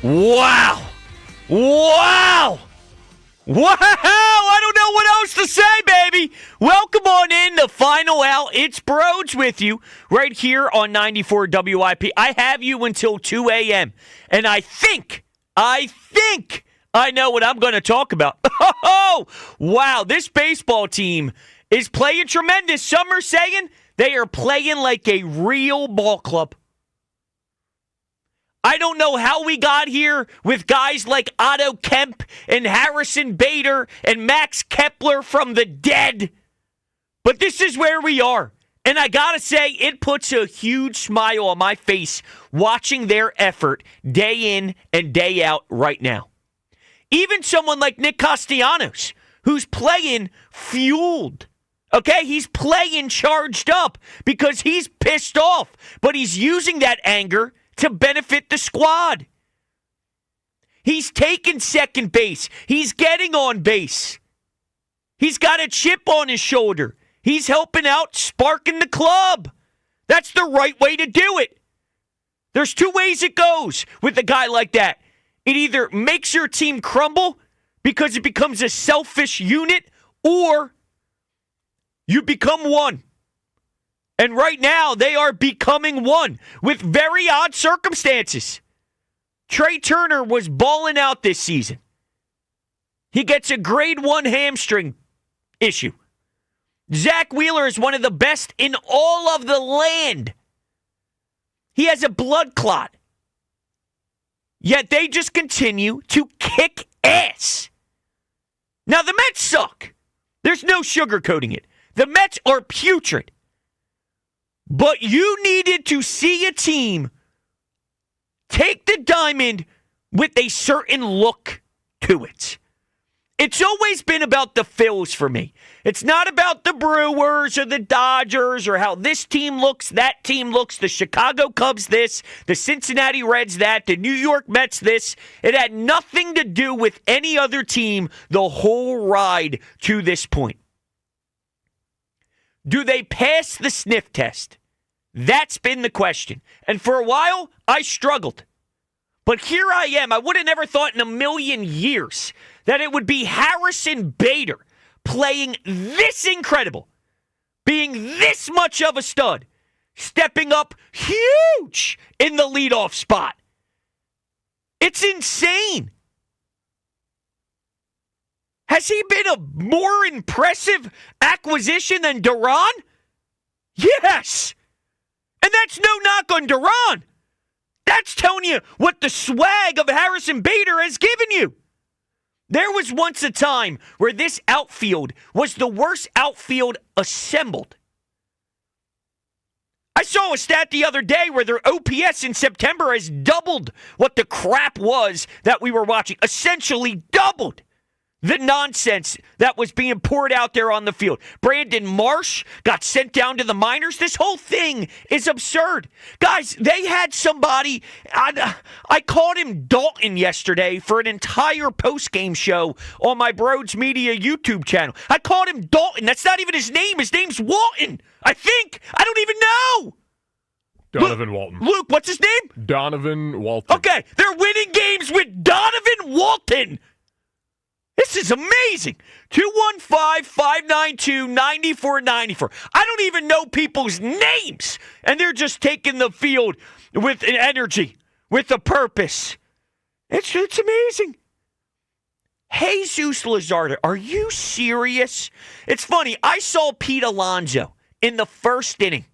Wow. Wow. Wow. I don't know what else to say, baby. Welcome on in to Final Out. It's Brodes with you right here on 94 WIP. I have you until 2 a.m. And I think I know what I'm going to talk about. Oh, wow. This baseball team is playing tremendous. Some are saying they are playing like a real ball club. I don't know how we got here with guys like Otto Kemp and Harrison Bader and Max Kepler from the dead. But this is where we are. And I got to say, it puts a huge smile on my face watching their effort day in and day out right now. Even someone like Nick Castellanos, who's playing fueled. Okay, he's playing charged up because he's pissed off. But he's using that anger to benefit the squad. He's taking second base. He's getting on base. He's got a chip on his shoulder. He's helping out, sparking the club. That's the right way to do it. There's two ways it goes with a guy like that. It either makes your team crumble because it becomes a selfish unit, or you become one. And right now, they are becoming one with very odd circumstances. Trey Turner was balling out this season. He gets a grade 1 hamstring issue. Zach Wheeler is one of the best in all of the land. He has a blood clot. Yet they just continue to kick ass. Now, the Mets suck. There's no sugarcoating it. The Mets are putrid. But you needed to see a team take the diamond with a certain look to it. It's always been about the Phillies for me. It's not about the Brewers or the Dodgers or how this team looks, that team looks, the Chicago Cubs this, the Cincinnati Reds that, the New York Mets this. It had nothing to do with any other team the whole ride to this point. Do they pass the sniff test? That's been the question. And for a while, I struggled. But here I am. I would have never thought in a million years that it would be Harrison Bader playing this incredible, being this much of a stud, stepping up huge in the leadoff spot. It's insane. Has he been a more impressive acquisition than Duran? Yes. And that's no knock on Duran. That's telling you what the swag of Harrison Bader has given you. There was once a time where this outfield was the worst outfield assembled. I saw a stat the other day where their OPS in September has doubled what the crap was that we were watching. Essentially doubled the nonsense that was being poured out there on the field. Brandon Marsh got sent down to the minors. This whole thing is absurd. Guys, they had somebody, I called him Dalton yesterday for an entire post-game show on my Brodes Media YouTube channel. I called him Dalton. That's not even his name. His name's Walton, I think. I don't even know. Donovan Walton. Luke, what's his name? Donovan Walton. Okay, they're winning games with Donovan Walton. This is amazing. 215-592-9494. I don't even know people's names, and they're just taking the field with an energy, with a purpose. It's amazing. Jesus Luzardo, are you serious? It's funny. I saw Pete Alonso in the first inning.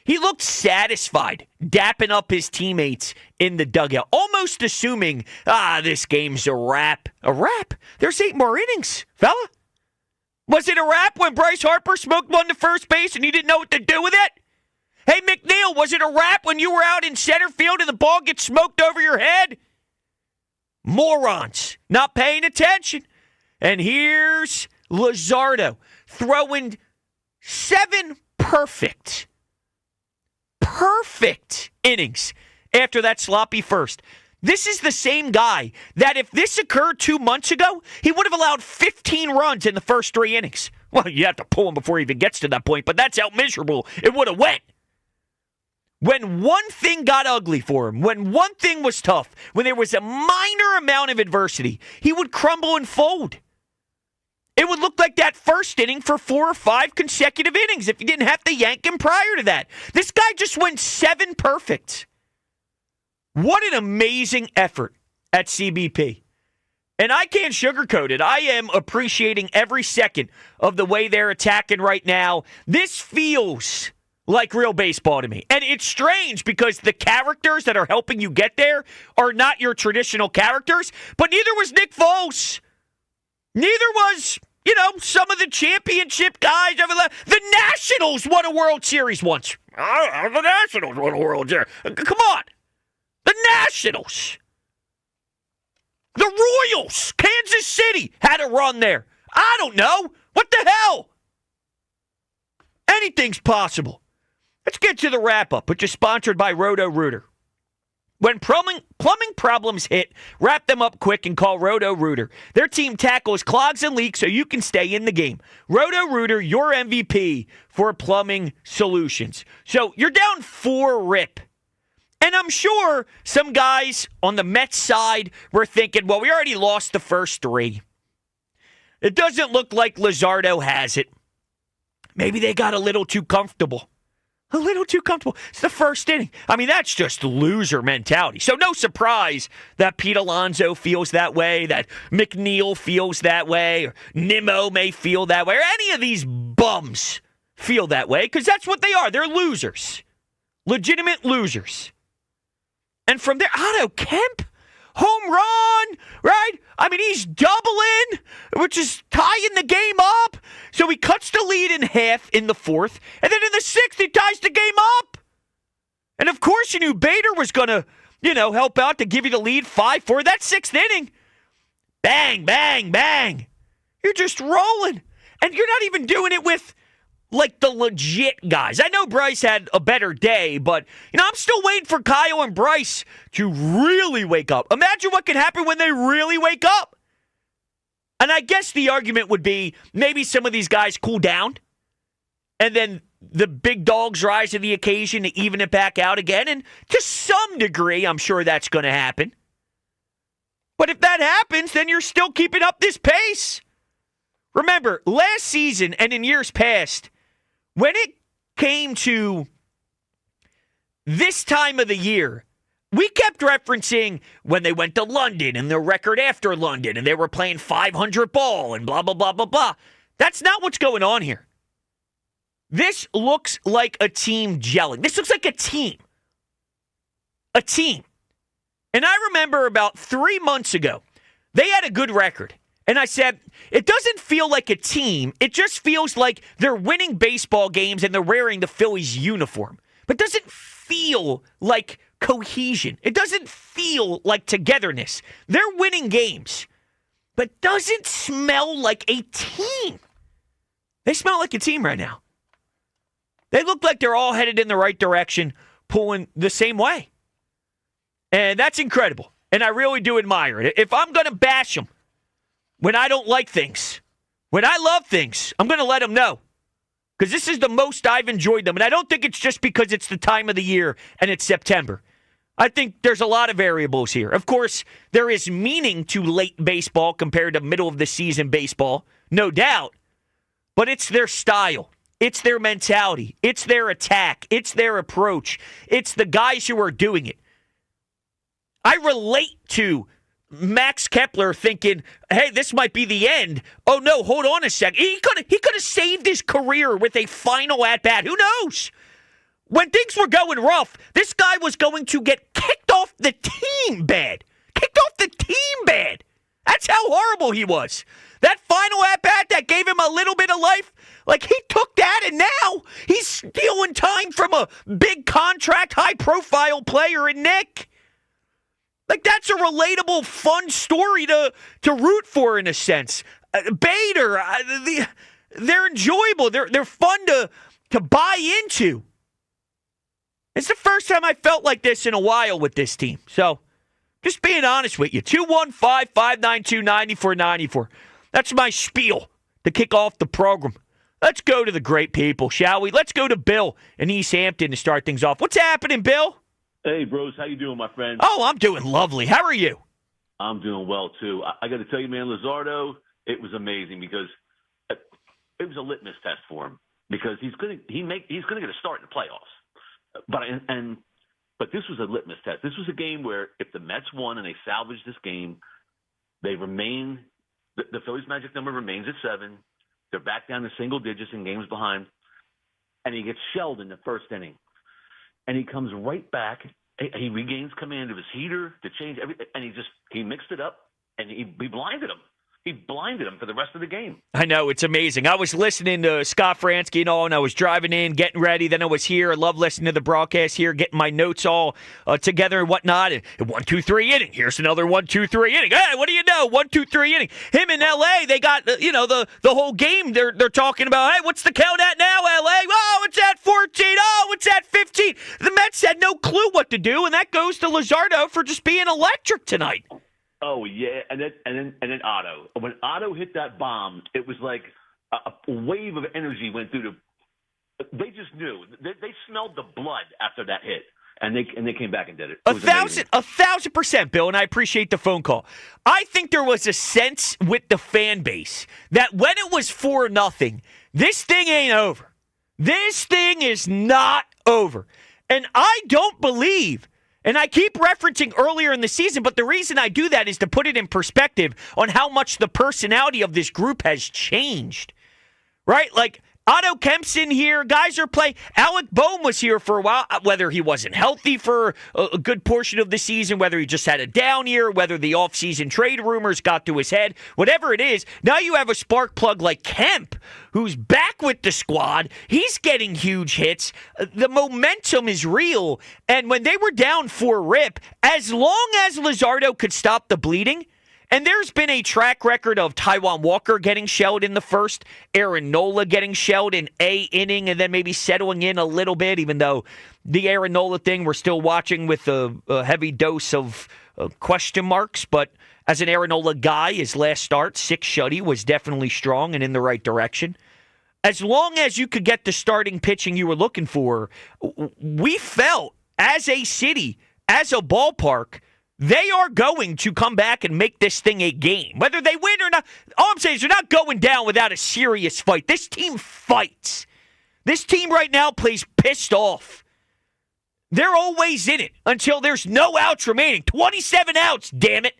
He looked satisfied, dapping up his teammates in the dugout, almost assuming, this game's a wrap. A wrap? There's 8 more innings, fella. Was it a wrap when Bryce Harper smoked one to first base and you didn't know what to do with it? Hey, McNeil, was it a wrap when you were out in center field and the ball gets smoked over your head? Morons, not paying attention. And here's Luzardo throwing 7 perfect innings after that sloppy first. This is the same guy that if this occurred 2 months ago, he would have allowed 15 runs in the first 3 innings. Well, you have to pull him before he even gets to that point, but that's how miserable it would have went. When one thing got ugly for him, when one thing was tough, when there was a minor amount of adversity, he would crumble and fold. It would look like that first inning for 4 or 5 consecutive innings if you didn't have to yank him prior to that. This guy just went 7 perfect. What an amazing effort at CBP. And I can't sugarcoat it. I am appreciating every second of the way they're attacking right now. This feels like real baseball to me. And it's strange because the characters that are helping you get there are not your traditional characters, but neither was Nick Foles. Neither was, some of the championship guys. The Nationals won a World Series once. The Nationals won a World Series. Come on. The Nationals. The Royals. Kansas City had a run there. I don't know. What the hell? Anything's possible. Let's get to the wrap-up, which is sponsored by Roto-Rooter. When plumbing problems hit, wrap them up quick and call Roto-Rooter. Their team tackles clogs and leaks so you can stay in the game. Roto-Rooter, your MVP for plumbing solutions. So you're down 4 RIP. And I'm sure some guys on the Mets side were thinking, well, we already lost the first 3. It doesn't look like Luzardo has it. Maybe they got a little too comfortable. A little too comfortable. It's the first inning. I mean, that's just loser mentality. So no surprise that Pete Alonso feels that way, that McNeil feels that way, or Nimmo may feel that way, or any of these bums feel that way, because that's what they are. They're losers. Legitimate losers. And from there, Otto Kemp, home run, right? I mean, he's doubling, which is tying the game up. So he cuts the lead in half in the 4th. And then in the 6th, he ties the game up. And of course, you knew Bader was going to, help out to give you the lead 5-4. That 6th inning, bang, bang, bang. You're just rolling. And you're not even doing it with, the legit guys. I know Bryce had a better day, but, I'm still waiting for Kyle and Bryce to really wake up. Imagine what can happen when they really wake up. And I guess the argument would be maybe some of these guys cool down, and then the big dogs rise to the occasion to even it back out again. And to some degree, I'm sure that's going to happen. But if that happens, then you're still keeping up this pace. Remember, last season and in years past, when it came to this time of the year, we kept referencing when they went to London and their record after London and they were playing 500 ball and blah, blah, blah, blah, blah. That's not what's going on here. This looks like a team gelling. This looks like a team. A team. And I remember about 3 months ago, they had a good record. And I said, it doesn't feel like a team. It just feels like they're winning baseball games and they're wearing the Phillies uniform. But it doesn't feel like cohesion. It doesn't feel like togetherness. They're winning games, but doesn't smell like a team. They smell like a team right now. They look like they're all headed in the right direction, pulling the same way. And that's incredible. And I really do admire it. If I'm going to bash them when I don't like things, when I love things, I'm going to let them know. Because this is the most I've enjoyed them. And I don't think it's just because it's the time of the year and it's September. I think there's a lot of variables here. Of course, there is meaning to late baseball compared to middle of the season baseball, no doubt. But it's their style. It's their mentality. It's their attack. It's their approach. It's the guys who are doing it. I relate to Max Kepler thinking, hey, this might be the end. Oh, no, hold on a second. He could have saved his career with a final at-bat. Who knows? When things were going rough, this guy was going to get kicked off the team bad. Kicked off the team bad. That's how horrible he was. That final at-bat that gave him a little bit of life, he took that and now he's stealing time from a big contract, high-profile player in Nick. That's a relatable, fun story to root for in a sense. Bader, they're enjoyable. They're fun to buy into. It's the first time I felt like this in a while with this team. So, just being honest with you. 215-592-9494. That's my spiel to kick off the program. Let's go to the great people, shall we? Let's go to Bill in East Hampton to start things off. What's happening, Bill? Hey, Brodes, how you doing, my friend? Oh, I'm doing lovely. How are you? I'm doing well too. I got to tell you, man, Luzardo, it was amazing because it was a litmus test for him because he's gonna get a start in the playoffs. But this was a litmus test. This was a game where if the Mets won and they salvaged this game, they remain the Phillies' magic number remains at 7. They're back down to single digits in games behind, and he gets shelled in the first inning. And he comes right back. He regains command of his heater to change everything, and he mixed it up, and he blinded him. He blinded him for the rest of the game. I know, it's amazing. I was listening to Scott Fransky and all, and I was driving in, getting ready. Then I was here. I love listening to the broadcast here, getting my notes all together and whatnot. And 1, 2, 3 inning. Here's another 1, 2, 3 inning. Hey, what do you know? 1, 2, 3 inning. Him in L.A., they got the whole game. They're talking about, hey, what's the count at now, L.A.? Oh, it's at 14. Oh, it's at 15. The Mets had no clue what to do, and that goes to Luzardo for just being electric tonight. Oh yeah, and then Otto. When Otto hit that bomb, it was like a wave of energy went through They just knew. They smelled the blood after that hit, and they came back and did it. It was amazing. 1,000%, Bill, and I appreciate the phone call. I think there was a sense with the fan base that when it was 4-0, this thing ain't over. This thing is not over, and I don't believe. And I keep referencing earlier in the season, but the reason I do that is to put it in perspective on how much the personality of this group has changed. Right? Like, Otto Kemp's in here. Guys are playing. Alec Boehm was here for a while, whether he wasn't healthy for a good portion of the season, whether he just had a down year, whether the offseason trade rumors got to his head, whatever it is. Now you have a spark plug like Kemp, who's back with the squad. He's getting huge hits. The momentum is real. And when they were down 4 rip, as long as Luzardo could stop the bleeding, and there's been a track record of Taijuan Walker getting shelled in the first, Aaron Nola getting shelled in a inning, and then maybe settling in a little bit, even though the Aaron Nola thing we're still watching with a heavy dose of question marks. But as an Aaron Nola guy, his last start, 6 shutty, was definitely strong and in the right direction. As long as you could get the starting pitching you were looking for, we felt, as a city, as a ballpark, they are going to come back and make this thing a game. Whether they win or not, all I'm saying is they're not going down without a serious fight. This team fights. This team right now plays pissed off. They're always in it until there's no outs remaining. 27 outs, damn it.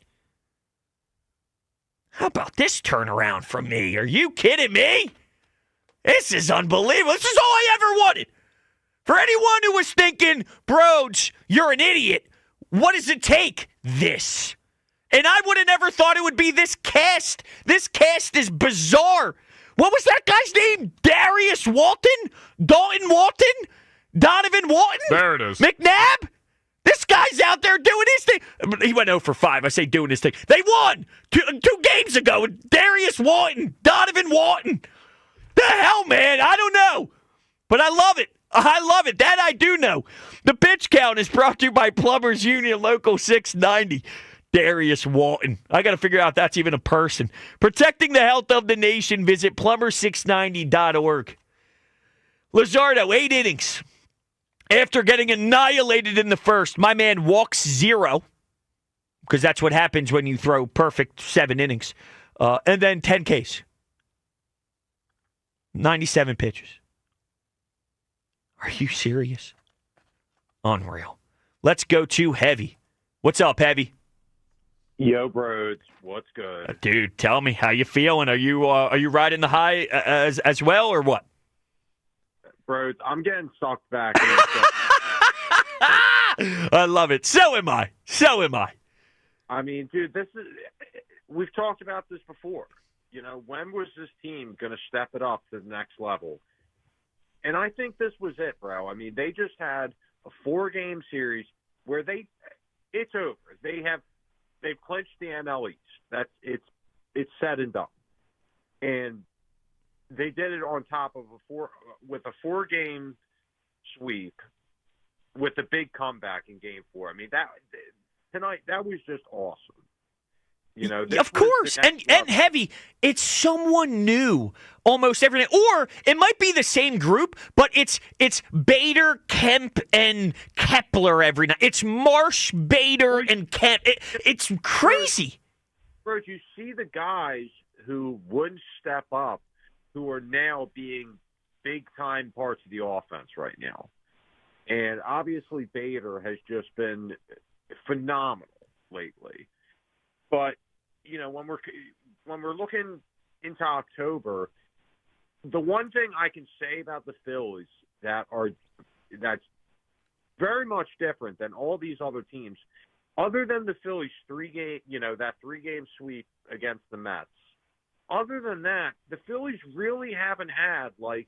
How about this turnaround from me? Are you kidding me? This is unbelievable. This is all I ever wanted. For anyone who was thinking, Brodes, you're an idiot, what does it take? This. And I would have never thought it would be this cast. This cast is bizarre. What was that guy's name? Darius Walton? Dalton Walton? Donovan Walton? There it is. McNabb? This guy's out there doing his thing. He went 0 for 5. I say doing his thing. They won two games ago. Darius Walton. Donovan Walton. The hell, man? I don't know. But I love it. I love it. That I do know. The pitch count is brought to you by Plumbers Union Local 690. Darius Walton. I got to figure out if that's even a person. Protecting the health of the nation. Visit plumber690.org. Luzardo, 8 innings. After getting annihilated in the first, my man walks 0. Because that's what happens when you throw perfect 7 innings. And then 10 Ks. 97 pitches. Are you serious? Unreal. Let's go to Heavy. What's up, Heavy? Yo, Brodes, what's good? Dude, tell me, how you feeling? Are you riding the high as well, or what? Brodes, I'm getting sucked back. I love it. So am I. I mean, dude, we've talked about this before. You know, when was this team going to step it up to the next level? And I think this was it, bro. I mean, they just had a 4-game series where it's over. They've clinched the NL East. It's said and done. And they did it on top of with a 4-game sweep with a big comeback in Game 4. I mean, tonight that was just awesome. This Of was course, the next and level. heavy. It's someone new almost every night, or it might be the same group, but it's Bader, Kemp, and Kepler every night. It's Marsh, Bader, and Kemp. It's crazy. Bro, you see the guys who wouldn't step up, who are now being big-time parts of the offense right now. And obviously Bader has just been phenomenal lately. But, when we're looking into October, the one thing I can say about the Phillies that's very much different than all these other teams, other than the Phillies that 3-game sweep against the Mets. Other than that, the Phillies really haven't had like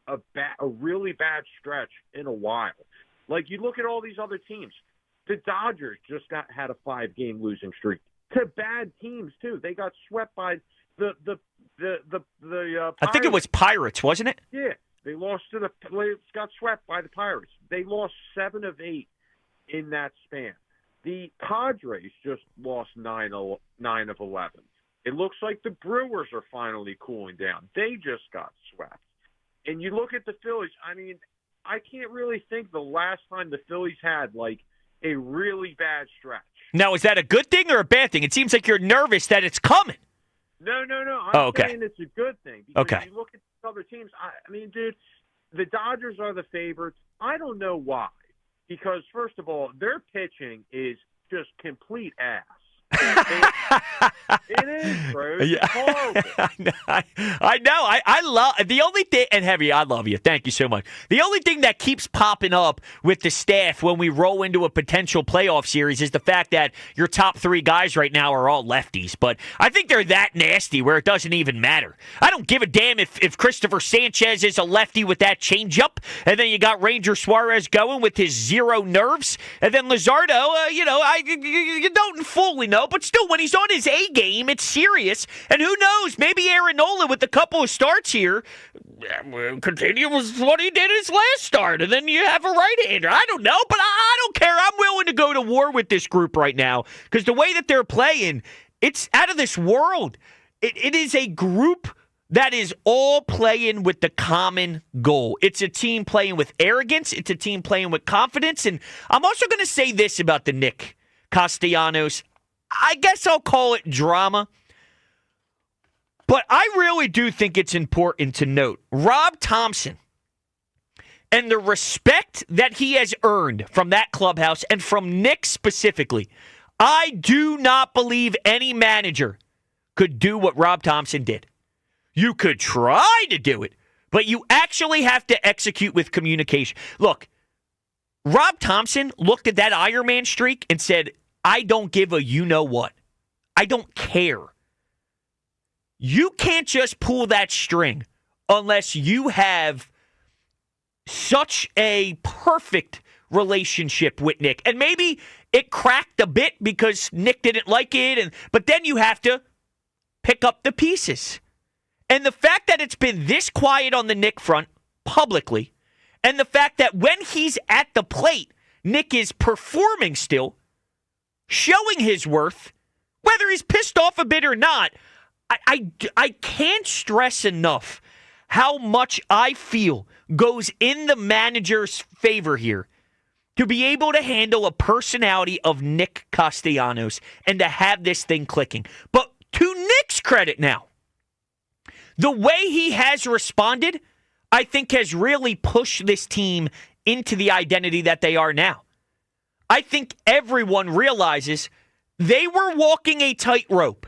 a really bad stretch in a while. Like you look at all these other teams, the Dodgers just had a 5-game losing streak to bad teams too. They got swept by the Pirates. I think it was Pirates, wasn't it? Yeah, they got swept by the Pirates. They lost 7 of 8 in that span. The Padres just lost 9 of 11. It looks like the Brewers are finally cooling down. They just got swept. And you look at the Phillies, I mean, I can't really think the last time the Phillies had, like, a really bad stretch. Now, is that a good thing or a bad thing? It seems like you're nervous that it's coming. No. I'm saying it's a good thing. Because you look at these other teams, I mean, dude, the Dodgers are the favorites. I don't know why. Because, first of all, their pitching is just complete ass. It is, bro. It's horrible. I know. I love the only thing, and Heavy, I love you. Thank you so much. The only thing that keeps popping up with the staff when we roll into a potential playoff series is the fact that your top 3 guys right now are all lefties. But I think they're that nasty where it doesn't even matter. I don't give a damn if Christopher Sanchez is a lefty with that changeup, and then you got Ranger Suarez going with his 0 nerves, and then Luzardo, you don't fully know, but still, when he's on his A game, it's serious. And who knows? Maybe Aaron Nola, with a couple of starts here, continue with what he did his last start, and then you have a right-hander. I don't know, but I don't care. I'm willing to go to war with this group right now because the way that they're playing, it's out of this world. It is a group that is all playing with the common goal. It's a team playing with arrogance. It's a team playing with confidence. And I'm also going to say this about the Nick Castellanos. I guess I'll call it drama. But I really do think it's important to note Rob Thompson and the respect that he has earned from that clubhouse and from Nick specifically. I do not believe any manager could do what Rob Thompson did. You could try to do it, but you actually have to execute with communication. Look, Rob Thompson looked at that Iron Man streak and said, I don't give a you-know-what. I don't care. You can't just pull that string unless you have such a perfect relationship with Nick. And maybe it cracked a bit because Nick didn't like it, but then you have to pick up the pieces. And the fact that it's been this quiet on the Nick front publicly, and the fact that when he's at the plate, Nick is performing still, showing his worth, whether he's pissed off a bit or not, I can't stress enough how much I feel goes in the manager's favor here to be able to handle a personality of Nick Castellanos and to have this thing clicking. But to Nick's credit now, the way he has responded, I think has really pushed this team into the identity that they are now. I think everyone realizes they were walking a tightrope,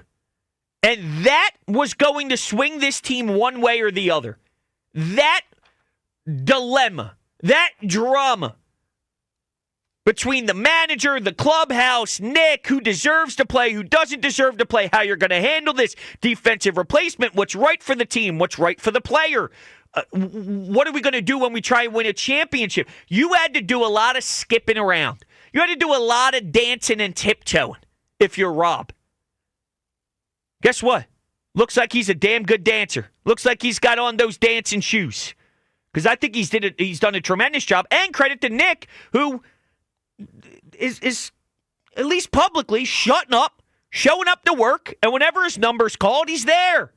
and that was going to swing this team one way or the other. That dilemma, that drama between the manager, the clubhouse, Nick, who deserves to play, who doesn't deserve to play, how you're going to handle this defensive replacement, what's right for the team, what's right for the player. What are we going to do when we try and win a championship? You had to do a lot of skipping around. You had to do a lot of dancing and tiptoeing if you're Rob. Guess what? Looks like he's a damn good dancer. Looks like he's got on those dancing shoes. Because I think he's done a tremendous job. And credit to Nick, who is at least publicly shutting up showing up to work, and whenever his number's called, he's there.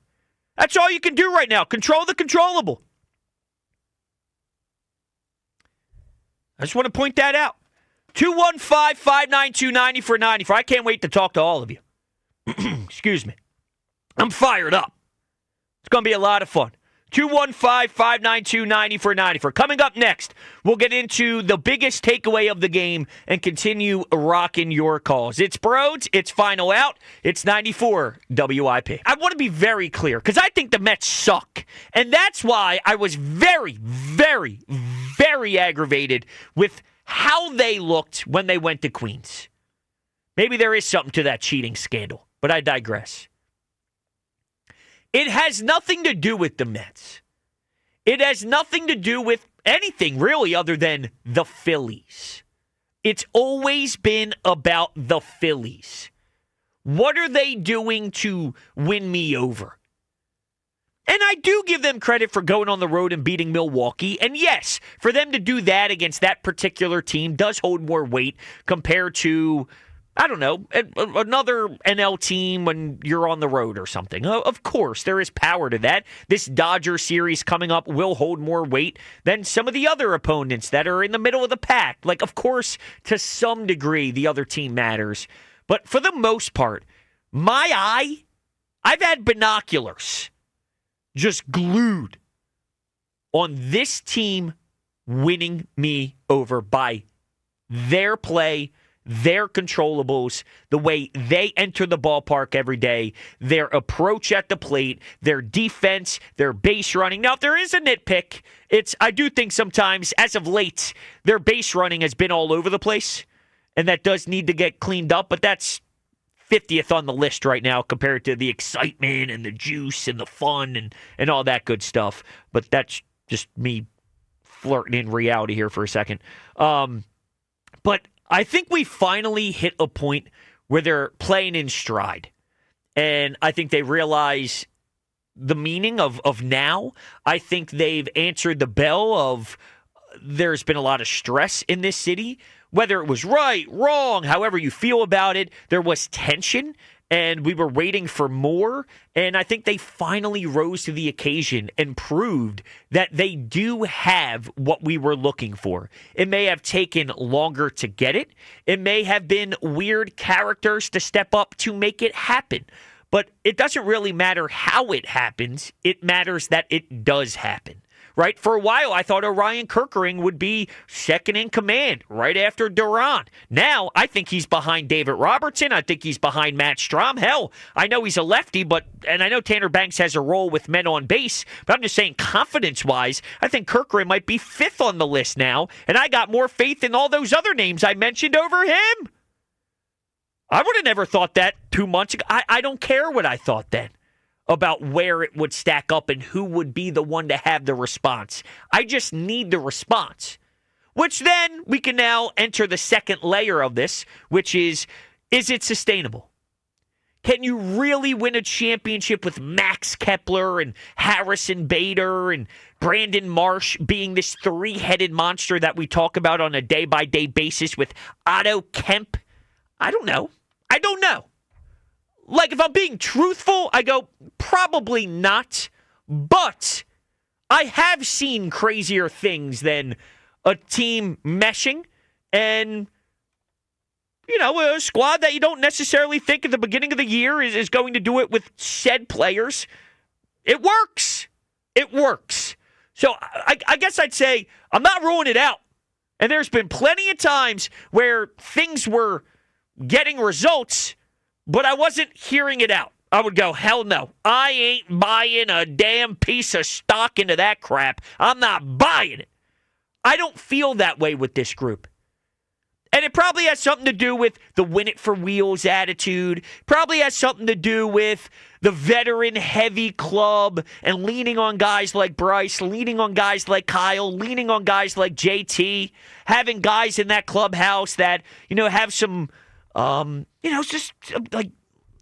That's all you can do right now. Control the controllable. I just want to point that out. 215-592-9494. I can't wait to talk to all of you. Excuse me. I'm fired up. It's going to be a lot of fun. 215-592-9494. Coming up next, we'll get into the biggest takeaway of the game and continue rocking your calls. It's Brodes. It's Final Out. It's 94 WIP. I want to be very clear because I think the Mets suck. And that's why I was very, very, very aggravated with how they looked when they went to Queens. Maybe there is something to that cheating scandal, but I digress. It has nothing to do with the Mets. It has nothing to do with anything really other than the Phillies. It's always been about the Phillies. What are they doing to win me over? And I do give them credit for going on the road and beating Milwaukee. And yes, for them to do that against that particular team does hold more weight compared to, I don't know, another NL team when you're on the road or something. Of course, there is power to that. This Dodger series coming up will hold more weight than some of the other opponents that are in the middle of the pack. Like, of course, to some degree, the other team matters. But for the most part, I've had binoculars just glued on this team winning me over by their play, their controllables, the way they enter the ballpark every day, their approach at the plate, their defense, their base running. Now, if there is a nitpick, I do think sometimes, as of late, their base running has been all over the place, and that does need to get cleaned up, but that's 50th on the list right now compared to the excitement and the juice and the fun and all that good stuff. But that's just me flirting in reality here for a second. But I think we finally hit a point where they're playing in stride. And I think they realize the meaning of now. I think they've answered the bell of there's been a lot of stress in this city. Whether it was right, wrong, however you feel about it, there was tension, and we were waiting for more. And I think they finally rose to the occasion and proved that they do have what we were looking for. It may have taken longer to get it. It may have been weird characters to step up to make it happen. But it doesn't really matter how it happens. It matters that it does happen. Right? For a while, I thought Orion Kerkering would be second in command right after Durant. Now, I think he's behind David Robertson. I think he's behind Matt Strom. Hell, I know he's a lefty, and I know Tanner Banks has a role with men on base, but I'm just saying confidence-wise, I think Kerkering might be fifth on the list now, and I got more faith in all those other names I mentioned over him. I would have never thought that 2 months ago. I don't care what I thought then about where it would stack up and who would be the one to have the response. I just need the response. Which then we can now enter the second layer of this, which is it sustainable? Can you really win a championship with Max Kepler and Harrison Bader and Brandon Marsh being this three-headed monster that we talk about on a day-by-day basis with Otto Kemp? I don't know. Like, if I'm being truthful, I go, probably not. But I have seen crazier things than a team meshing and, a squad that you don't necessarily think at the beginning of the year is going to do it with said players. It works. So I guess I'd say I'm not ruling it out. And there's been plenty of times where things were getting results, but I wasn't hearing it out. I would go, hell no. I ain't buying a damn piece of stock into that crap. I'm not buying it. I don't feel that way with this group. And it probably has something to do with the win it for wheels attitude. Probably has something to do with the veteran-heavy club and leaning on guys like Bryce, leaning on guys like Kyle, leaning on guys like JT, having guys in that clubhouse that, have some just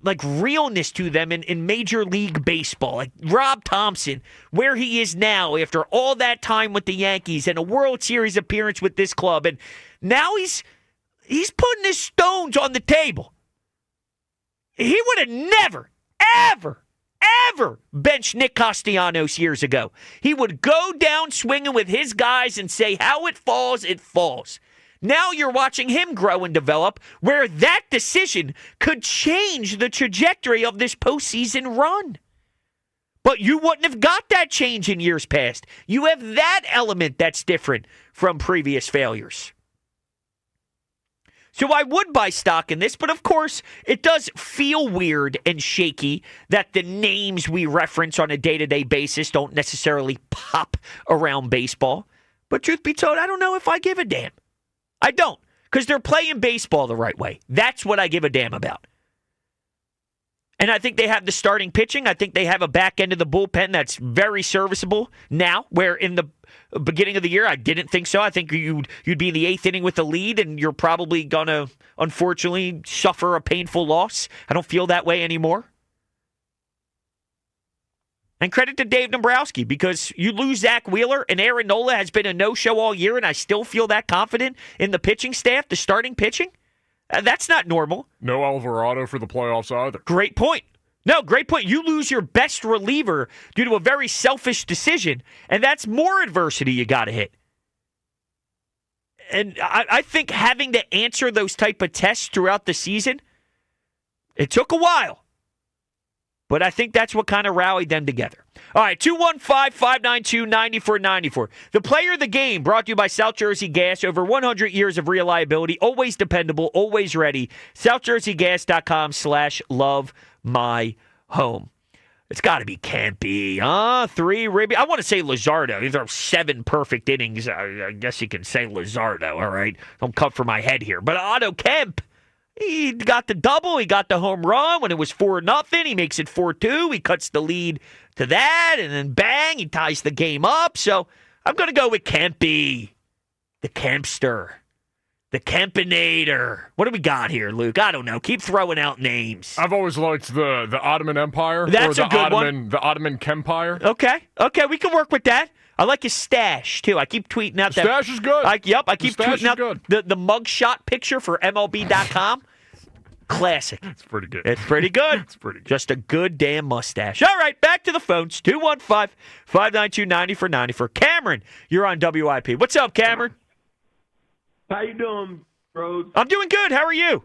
like realness to them in Major League Baseball. Like Rob Thompson, where he is now after all that time with the Yankees and a World Series appearance with this club. And now he's putting his stones on the table. he would have never, ever benched Nick Castellanos years ago. He would go down swinging with his guys and say, how it falls, it falls. Now you're watching him grow and develop, where that decision could change the trajectory of this postseason run. But you wouldn't have got that change in years past. You have that element that's different from previous failures. So I would buy stock in this, but of course, it does feel weird and shaky that the names we reference on a day-to-day basis don't necessarily pop around baseball. But truth be told, I don't know if I give a damn. I don't, because they're playing baseball the right way. That's what I give a damn about. And I think they have the starting pitching. I think they have a back end of the bullpen that's very serviceable now, where in the beginning of the year, I didn't think so. I think you'd be in the 8th inning with the lead, and you're probably going to, unfortunately, suffer a painful loss. I don't feel that way anymore. And credit to Dave Dombrowski, because you lose Zach Wheeler, and Aaron Nola has been a no-show all year, and I still feel that confident in the pitching staff, the starting pitching. That's not normal. No Alvarado for the playoffs either. Great point. No, great point. You lose your best reliever due to a very selfish decision, and that's more adversity you got to hit. And I think having to answer those type of tests throughout the season, it took a while. But I think that's what kind of rallied them together. All right, 215-592-9494. The player of the game brought to you by South Jersey Gas. Over 100 years of reliability, always dependable, always ready. SouthJerseyGas.com/love my home. It's got to be Campy, huh? 3 Ribby. I want to say Luzardo. These are 7 perfect innings. I guess you can say Luzardo, all right? Don't cut for my head here. But Otto Kemp. He got the double. He got the home run when it was 4-0. He makes it 4-2. He cuts the lead to that, and then bang, he ties the game up. So I'm going to go with Kempy, the Kempster, the Kempinator. What do we got here, Luke? I don't know. Keep throwing out names. I've always liked the Ottoman Empire. That's or the a good Ottoman, one. The Ottoman Kempire. Okay, we can work with that. I like his stash, too. I keep tweeting out that. Stash is good. I keep tweeting out the mugshot picture for MLB.com. Classic. It's pretty good. It's pretty good. It's pretty good. Just a good damn mustache. All right, back to the phones. 215-592-9494. Cameron, you're on WIP. What's up, Cameron? How you doing, Brodes? I'm doing good. How are you?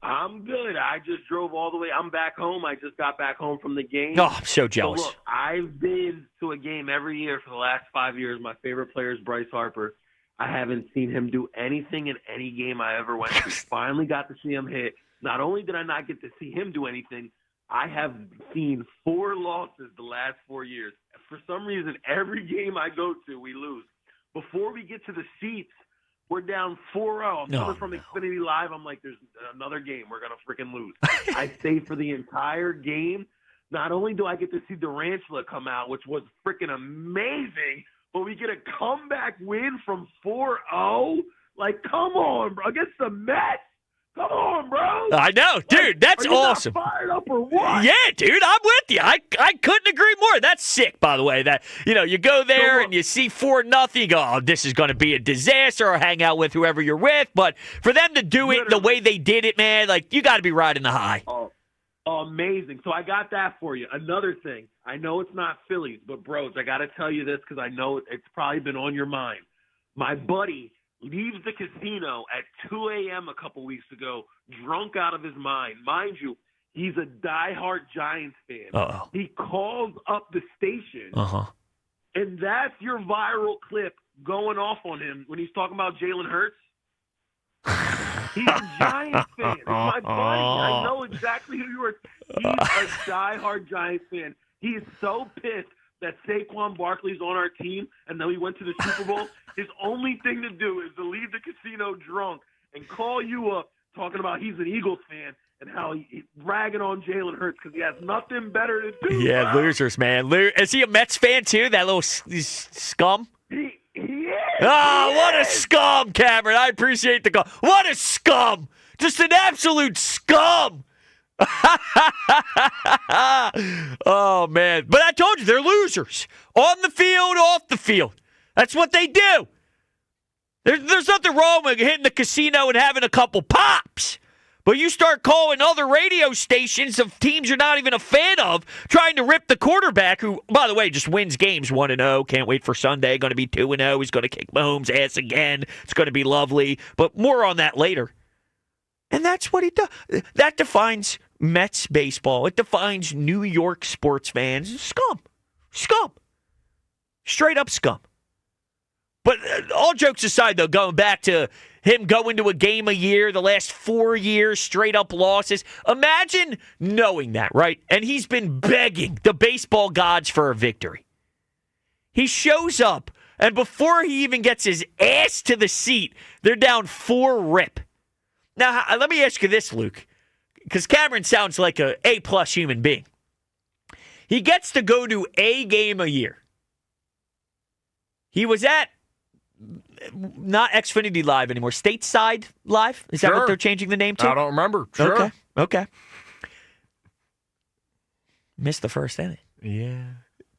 I'm good. I just drove all the way. I'm back home. I just got back home from the game. Oh, I'm so jealous. So look, I've been to a game every year for the last 5 years. My favorite player is Bryce Harper. I haven't seen him do anything in any game I ever went to. Finally got to see him hit. Not only did I not get to see him do anything, I have seen 4 losses the last 4 years. For some reason, every game I go to, we lose. Before we get to the seats, we're down 4-0. I'm coming from Xfinity Live. I'm like, there's another game. We're going to freaking lose. I stay for the entire game. Not only do I get to see Durantula come out, which was freaking amazing, but we get a comeback win from 4-0? Like, come on, bro. Against the Mets? Come on, bro. I know, dude. That's are you awesome. Not fired up or what? Yeah, dude, I'm with you. I couldn't agree more. That's sick, by the way. That you go there and you see 4-0, you go, oh, this is going to be a disaster, or hang out with whoever you're with. But for them to do it the way they did it, man, like you got to be riding the high. Oh, amazing. So I got that for you. Another thing, I know it's not Phillies, but Brodes, I got to tell you this because I know it's probably been on your mind. My buddy leaves the casino at 2 a.m. a couple weeks ago, drunk out of his mind. Mind you, he's a diehard Giants fan. Uh-oh. He calls up the station, and that's your viral clip going off on him when he's talking about Jalen Hurts. He's a Giants fan. It's my buddy. I know exactly who you are. He's a diehard Giants fan. He is so pissed that Saquon Barkley's on our team and then we went to the Super Bowl. His only thing to do is to leave the casino drunk and call you up talking about he's an Eagles fan and how he's ragging on Jalen Hurts because he has nothing better to do. Yeah, bro. losers, man. Is he a Mets fan, too? That little scum? He is. Oh, what a scum, Cameron. I appreciate the call. What a scum. Just an absolute scum. Oh, man. But I told you, they're losers. On the field, off the field. That's what they do. There's nothing wrong with hitting the casino and having a couple pops. But you start calling other radio stations of teams you're not even a fan of, trying to rip the quarterback, who, by the way, just wins games 1-0. Can't wait for Sunday. Going to be 2-0. He's going to kick Mahomes' ass again. It's going to be lovely. But more on that later. And that's what he does. That defines Mets baseball. It defines New York sports fans. Scum. Scum. Straight up scum. But all jokes aside, though, going back to him going to a game a year, the last 4 years, straight up losses. Imagine knowing that, right? And he's been begging the baseball gods for a victory. He shows up, and before he even gets his ass to the seat, they're down 4-rip. Now, let me ask you this, Luke, because Cameron sounds like a A-plus human being. He gets to go to a game a year. He was at not Xfinity Live anymore. Stateside Live? Is that what they're changing the name to? I don't remember. Sure. Okay. Missed the first inning. Yeah.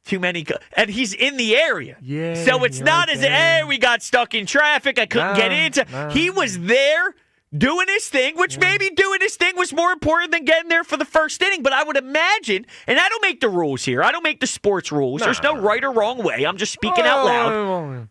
Too many. And he's in the area. Yeah. So it's not as, hey, we got stuck in traffic. I couldn't get into. He was there doing his thing, which maybe doing his thing was more important than getting there for the first inning. But I would imagine, and I don't make the rules here. I don't make the sports rules. There's no right or wrong way. I'm just speaking out loud.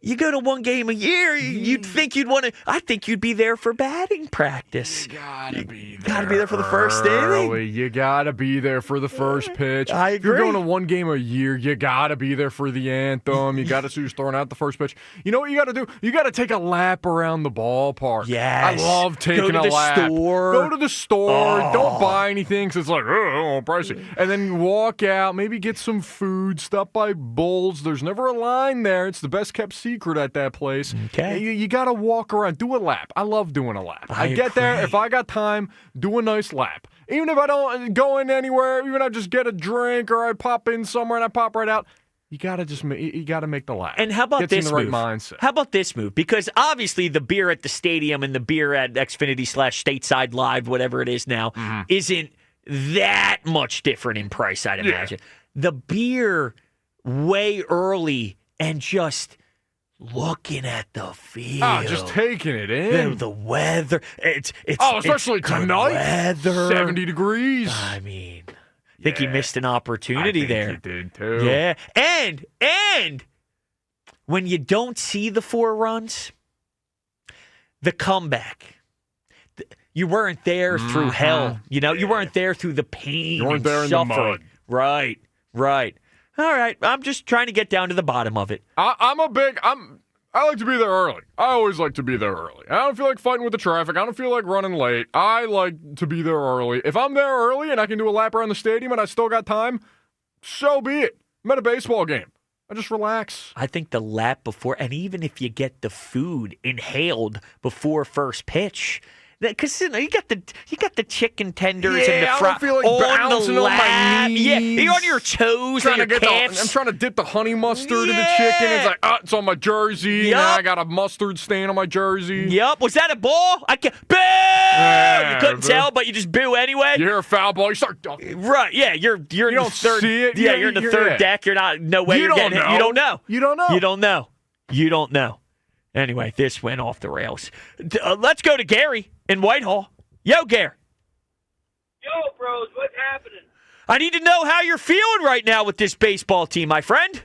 You go to one game a year, you'd think you'd want to. I think you'd be there for batting practice. You gotta be there. Gotta be there for the first inning. You gotta be there for the first pitch. I agree. If you're going to one game a year, you gotta be there for the anthem. You gotta see who's throwing out the first pitch. You know what you gotta do? You gotta take a lap around the ballpark. Yes. I love taking a lap. Go to the store. Don't buy anything because it's like, oh, pricey. And then walk out, maybe get some food, stop by Bulls. There's never a line there. It's the best kept secret at that place. Okay. You got to walk around. Do a lap. I love doing a lap. I get there. If I got time, do a nice lap. Even if I don't go in anywhere, even if I just get a drink or I pop in somewhere and I pop right out, you got to make the lap. And how about this move? Right mindset. How about this move? Because obviously the beer at the stadium and the beer at Xfinity/Stateside Live, whatever it is now, isn't that much different in price, I'd imagine. The beer way early and just looking at the field. Just taking it in. The weather. It's especially it's tonight. Weather. 70 degrees. I mean, I think he missed an opportunity there. He did too. Yeah. And when you don't see the 4 runs, the comeback. You weren't there through hell. You know, you weren't there through the pain. You weren't there in suffering. the mud. Right. All right, I'm just trying to get down to the bottom of it. I like to be there early. I always like to be there early. I don't feel like fighting with the traffic. I don't feel like running late. I like to be there early. If I'm there early and I can do a lap around the stadium and I still got time, so be it. I'm at a baseball game. I just relax. I think the lap before, and even if you get the food inhaled before first pitch, because you got the chicken tenders and the I don't feel like on bouncing the on lap. my knees. Yeah, you're on your toes and your calves. I'm trying to dip the honey mustard in the chicken. It's like, it's on my jersey. Yep. Now I got a mustard stain on my jersey. Yep. Was that a ball? I can't. Boo! You couldn't tell, but you just boo anyway. You hear a foul ball, you start. Right. Yeah. You're in the third. See it. Yeah. You're in the third deck. You're not. No way. You're getting it. You don't know. You don't know. Anyway, this went off the rails. Let's go to Gary in Whitehall. Yo, Gare. Yo, bros, what's happening? I need to know how you're feeling right now with this baseball team, my friend.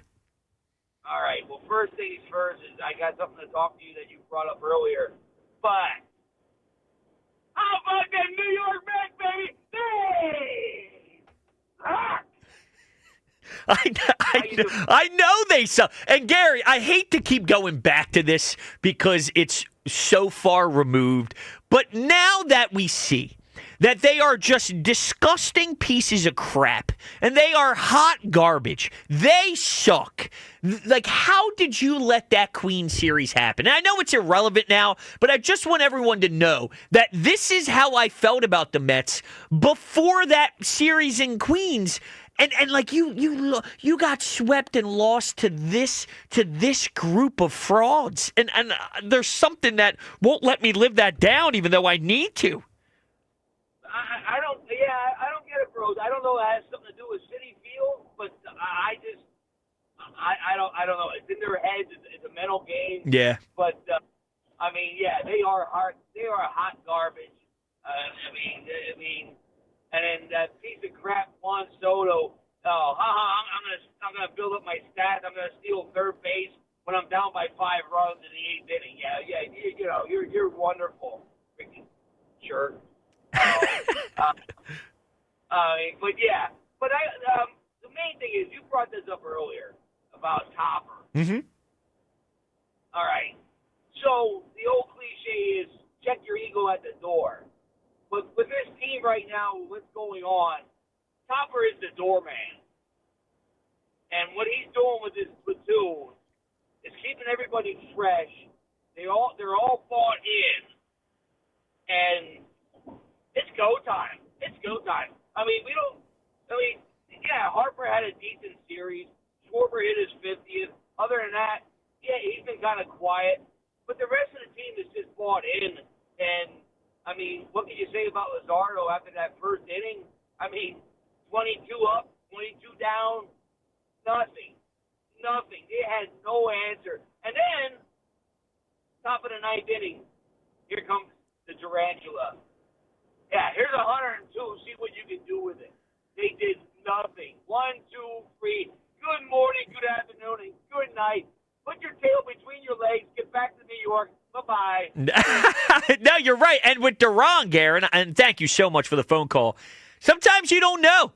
All right, well, first things first is I got something to talk to you that you brought up earlier. But how about that New York Mets, baby? Hey! Ah! I know they suck. And Gary, I hate to keep going back to this because it's so far removed. But now that we see that they are just disgusting pieces of crap and they are hot garbage, they suck. Like, how did you let that Queen series happen? And I know it's irrelevant now, but I just want everyone to know that this is how I felt about the Mets before that series in Queens. And like you got swept and lost to this group of frauds, and there's something that won't let me live that down, even though I need to. I don't get it, bros. I don't know if it has something to do with City Field, but I don't know. It's in their heads. It's a mental game. Yeah. But I mean, yeah, they are hot garbage. And then that piece of crap Juan Soto. Oh, I'm gonna build up my stats. I'm gonna steal third base when I'm down by 5 runs in the 8th inning. Yeah. You're wonderful, freaking jerk. But the main thing is you brought this up earlier about Topper. Mm-hmm. All right. So the old cliche is check your ego at the door. But with this team right now, what's going on, Topper is the doorman. And what he's doing with this platoon is keeping everybody fresh. They're all bought in. And it's go time. It's go time. Harper had a decent series. Schwarber hit his 50th. Other than that, he's been kind of quiet. But the rest of the team is just bought in. And, what can you say about Luzardo after that first inning? 22 up, 22 down, nothing. They had no answer. And then, top of the 9th inning, here comes the tarantula. Yeah, here's 102. See what you can do with it. They did nothing. 1, 2, 3. Good morning, good afternoon, and good night. Put your tail between your legs. Get back to New York. Bye-bye. No, you're right. And with Duran, Garen, and thank you so much for the phone call, sometimes you don't know.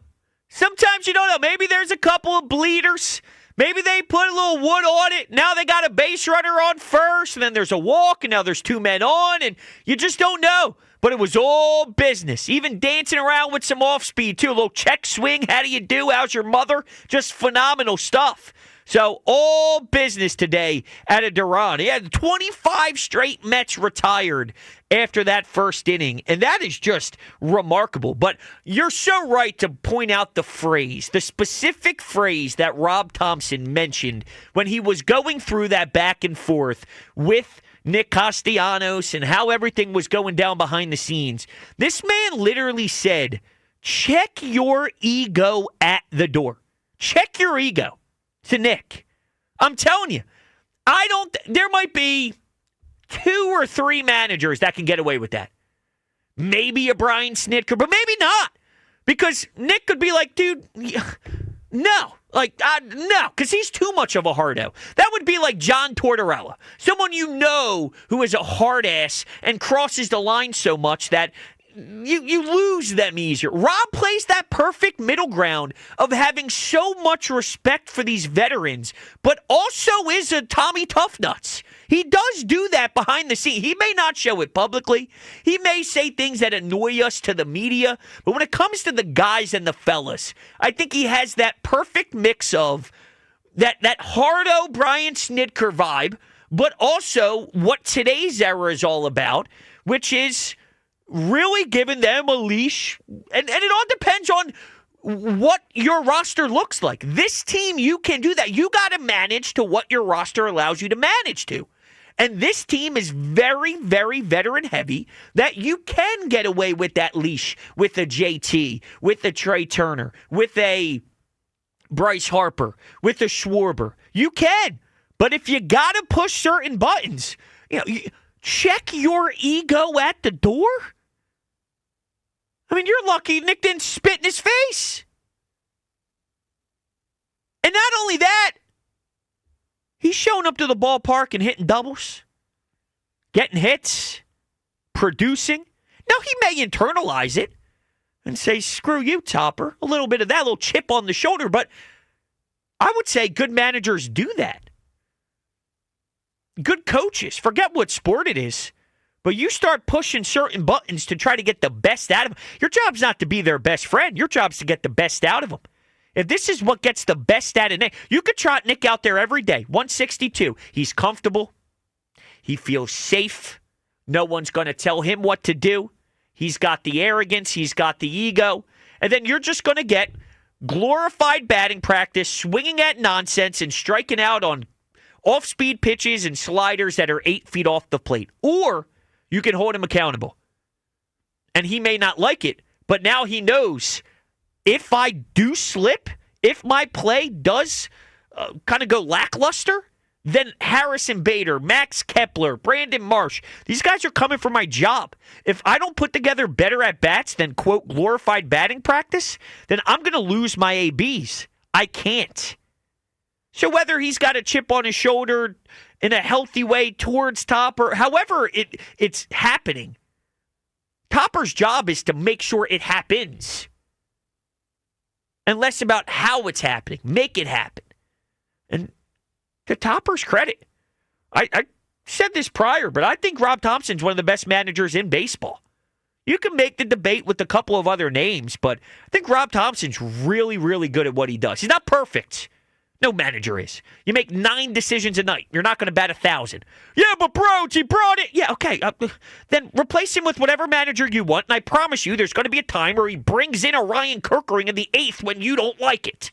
Maybe there's a couple of bleeders. Maybe they put a little wood on it. Now they got a base runner on first, and then there's a walk, and now there's 2 men on, and you just don't know. But it was all business. Even dancing around with some off-speed, too. A little check swing. How do you do? How's your mother? Just phenomenal stuff. So all business today out of Duran. He had 25 straight Mets retired after that first inning, and that is just remarkable. But you're so right to point out the specific phrase that Rob Thompson mentioned when he was going through that back and forth with Nick Castellanos and how everything was going down behind the scenes. This man literally said, check your ego at the door. Check your ego. To Nick. I'm telling you, there might be 2 or 3 managers that can get away with that. Maybe a Brian Snitker, but maybe not. Because Nick could be like, dude, no. No, because he's too much of a hardo. That would be like John Tortorella. Someone who is a hard ass and crosses the line so much that you lose them easier. Rob plays that perfect middle ground of having so much respect for these veterans, but also is a Tommy Toughnuts. He does do that behind the scenes. He may not show it publicly. He may say things that annoy us to the media, but when it comes to the guys and the fellas, I think he has that perfect mix of that hardo Brian Snitker vibe, but also what today's era is all about, which is really giving them a leash. And it all depends on what your roster looks like. This team, you can do that. You got to manage to what your roster allows you to manage to. And this team is very, very veteran heavy that you can get away with that leash with a JT, with a Trey Turner, with a Bryce Harper, with a Schwarber. You can. But if you got to push certain buttons, check your ego at the door. You're lucky Nick didn't spit in his face. And not only that, he's showing up to the ballpark and hitting doubles, getting hits, producing. Now, he may internalize it and say, screw you, Topper. A little bit of that, little chip on the shoulder. But I would say good managers do that. Good coaches, forget what sport it is. But you start pushing certain buttons to try to get the best out of them. Your job's not to be their best friend. Your job's to get the best out of them. If this is what gets the best out of Nick, you could trot Nick out there every day, 162. He's comfortable. He feels safe. No one's going to tell him what to do. He's got the arrogance. He's got the ego. And then you're just going to get glorified batting practice, swinging at nonsense and striking out on off-speed pitches and sliders that are 8 feet off the plate. Or you can hold him accountable. And he may not like it, but now he knows if I do slip, if my play does kind of go lackluster, then Harrison Bader, Max Kepler, Brandon Marsh, these guys are coming for my job. If I don't put together better at-bats than, quote, glorified batting practice, then I'm going to lose my ABs. I can't. So whether he's got a chip on his shoulder in a healthy way towards Topper, however it's happening, Topper's job is to make sure it happens. And less about how it's happening. Make it happen. And to Topper's credit, I said this prior, but I think Rob Thompson's one of the best managers in baseball. You can make the debate with a couple of other names, but I think Rob Thompson's really, really good at what he does. He's not perfect. No manager is. You make 9 decisions a night. You're not going to bat 1,000. Yeah, but Brodes, he brought it. Yeah, okay. Then replace him with whatever manager you want, and I promise you there's going to be a time where he brings in a Ryan Kerkering in the 8th when you don't like it.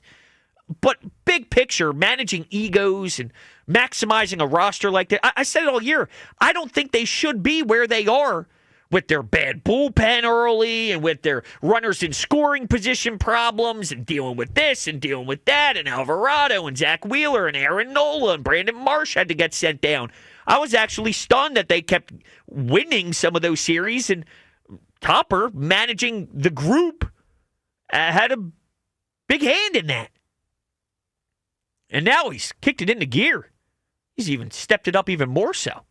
But big picture, managing egos and maximizing a roster like that, I said it all year, I don't think they should be where they are with their bad bullpen early and with their runners in scoring position problems and dealing with this and dealing with that and Alvarado and Zach Wheeler and Aaron Nola and Brandon Marsh had to get sent down. I was actually stunned that they kept winning some of those series, and Topper, managing the group, had a big hand in that. And now he's kicked it into gear. He's even stepped it up even more so.